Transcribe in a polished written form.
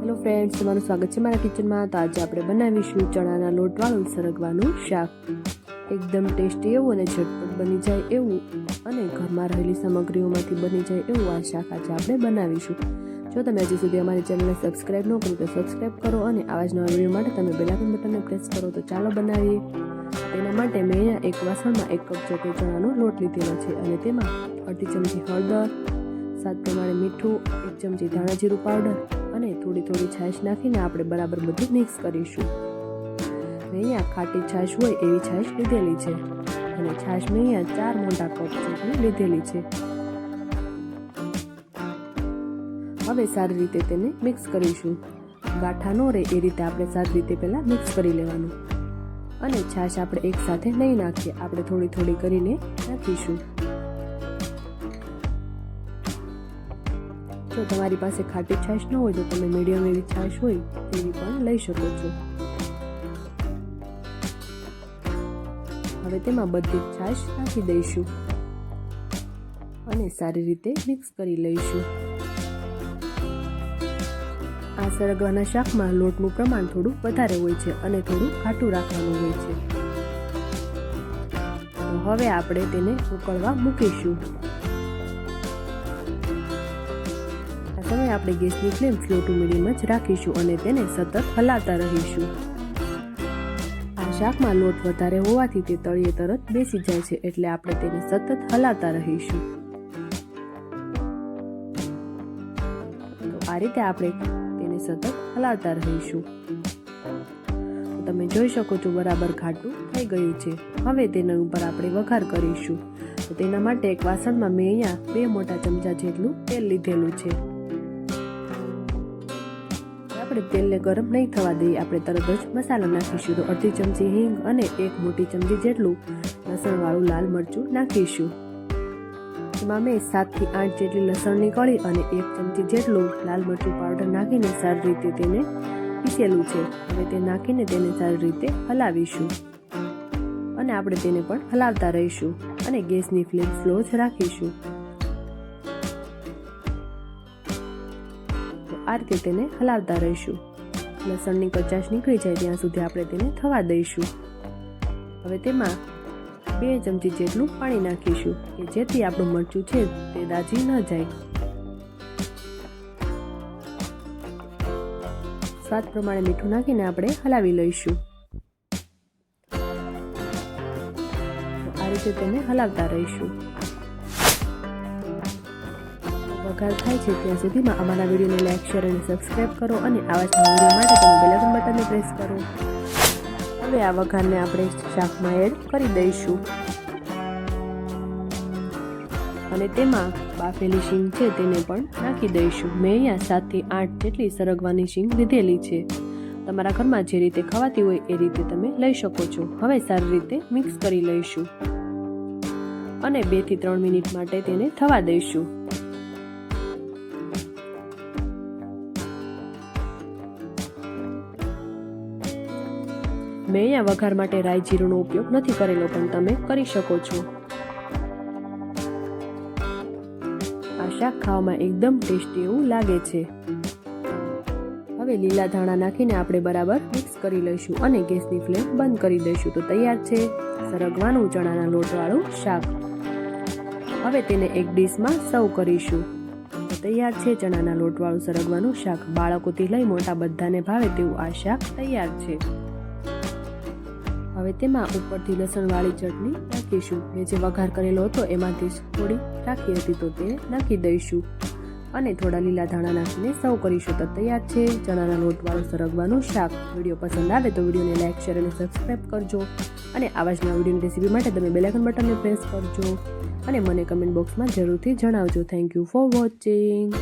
Hello friends, તમારું સ્વાગત છે મારા કિચનમાં। તો આજે આપણે બનાવીશું ચણાના લોટવાળું સરગવાનું શાક। એકદમ ટેસ્ટી એવું અને ઝટપટ બની જાય એવું અને ઘરમાં રહેલી સામગ્રીઓમાંથી બની જાય એવું આ શાક આજે આપણે બનાવીશું। જો તમે હજી સુધી અમારી ચેનલને સબસ્ક્રાઇબ ન કરો તો સબસ્ક્રાઇબ કરો અને આવા જ નવા વિડીયો માટે તમે બેલ આઇકન બટનને પ્રેસ કરો। તો ચાલો બનાવીએ। તેના માટે મેં અહીંયા એક વાસણમાં 1 કપ જેટલો ચણાનો લોટ લીધેલો છે અને તેમાં અડધી ચમચી હળદર, સ્વાદ પ્રમાણે મીઠું, 1 ચમચી ધાણા જીરું પાવડર અને થોડી છાશ નાખીને આપણે બરાબર બધું મિક્સ કરીશું। મેં અહીંયા ખાટી છાશ હોય એવી છાશ લીધેલી છે અને છાશ મેં અહીંયા 4 મોટા કપ જેટલી લીધેલી છે। હવે સારી રીતે તેને મિક્સ કરીશું। ગાંઠા ન રહે એ રીતે આપણે સારી રીતે પહેલાં મિક્સ કરી લેવાનું અને છાશ આપણે એક સાથે નહીં નાખીએ, આપણે થોડી કરીને નાખીશું। જો તમારી પાસે ખાટી છાશ ન હોય તો તમે મીડિયમ એવી છાશ હોય તેવી પણ લઈ શકો છો। હવે તેમાં બધી છાશ નાખી દઈશું અને સારી રીતે મિક્સ કરી લઈશું। આ સરગવાના શાકમાં લોટનું પ્રમાણ થોડું વધારે હોય છે અને થોડું ખાટું રાખવાનું હોય છે। તો હવે આપણે તેને ઉકળવા મૂકીશું। સમય આપણે ગેસની ફ્લેમ સ્લો ટુ મીડિયમ જ રાખીશું અને તેને સતત હલાવતા રહીશું। આ શાકમાં લોટ વધારે હોવાથી તે તળિયે તરત બેસી જાય છે, એટલે આપણે તેને સતત હલાવતા રહીશું। તો આ રીતે આપણે તેને સતત હલાવતા રહીશું। તમે જોઈ શકો છો બરાબર ઘાટું થઈ ગયું છે। હવે તેના ઉપર આપણે વઘાર કરીશું। તો તેના માટે એક વાસણમાં મેં અહીંયા 2 મોટા ચમચા જેટલું તેલ લીધેલું છે। આપણે તેલને ગરમ નહીં થવા દઈએ, આપણે તરત જ મસાલા નાખીશું। તો અડધી ચમચી હિંગ અને 1 મોટી ચમચી જેટલું લસણવાળું લાલ મરચું નાખીશું। એમાં મેં 7 થી 8 જેટલી લસણની કળી અને 1 ચમચી જેટલું લાલ મરચું પાવડર નાખીને સારી રીતે તેને પીસેલું છે। હવે તે નાખીને તેને સારી રીતે હલાવીશું અને આપણે તેને પણ હલાવતા રહીશું અને ગેસની ફ્લેમ સ્લો જ રાખીશું। આ રીતે તેને હલાવતા રહીશું। લસણની કચાશ નીકળી જાય ત્યાં સુધી આપણે તેને થવા દઈશું। હવે તેમાં 2 ચમચી જેટલું પાણી નાખીશું કે જેથી આપણું મરચું છે તે દાજી ન જાય। સ્વાદ પ્રમાણે મીઠું નાખીને આપણે હલાવી લઈશું। આ રીતે તેને હલાવતા રહીશું। વઘાર થાય છે ત્યાં સુધીમાં અમારા વિડીયોને લાઈક, શેર અને સબસ્ક્રાઇબ કરો અને આવા જ નવા વિડીયો માટે તમે બેલ આઇકન બટનને પ્રેસ કરો। હવે આ વઘારને આપણે શાકમાં એડ કરી દઈશું અને તેમાં બાફેલી શીંગ છે તેને પણ નાખી દઈશું। મેં અહીંયા 7 થી 8 જેટલી સરગવાની શીંગ લીધેલી છે। તમારા ઘરમાં જે રીતે ખવાતી હોય એ રીતે તમે લઈ શકો છો। હવે સારી રીતે મિક્સ કરી લઈશું અને 2 થી 3 મિનિટ માટે તેને થવા દઈશું। મેં અહીંયા વઘાર માટે રાઈ જીરુંનો ઉપયોગ નથી કરેલો, પણ તમે કરી શકો છો। આ શાક ખાવામાં એકદમ ટેસ્ટી એવું લાગે છે। હવે લીલા ધાણા નાખીને આપણે બરાબર મિક્સ કરી લઈશું અને ગેસની ફ્લેમ બંધ કરી દઈશું। તો તૈયાર છે સરગવાનું ચણાના લોટવાળું શાક। હવે તેને એક ડીશમાં સર્વ કરીશું। તો તૈયાર છે ચણાના લોટવાળું સરગવાનું શાક। બાળકોથી લઈ મોટા બધાને ભાવે તેવું આ શાક તૈયાર છે। હવે તેમાં ઉપરથી લસણવાળી ચટણી નાખીશું। મેં જે વઘાર કરેલો હતો એમાંથી થોડી રાખી હતી તો તે નાખી દઈશું અને થોડા લીલા ધાણા નાખીને સર્વ કરીશું। તો તૈયાર છે ચણાના લોટવાળું સરગવાનું શાક। વિડીયો પસંદ આવે તો વિડીયોને લાઈક, શેર અને સબસ્ક્રાઇબ કરજો અને આવા જ નવા વિડીયોની રેસીપી માટે તમે બેલ આઇકન બટનને પ્રેસ કરજો અને મને કમેન્ટ બોક્સમાં જરૂરથી જણાવજો। Thank you for watching.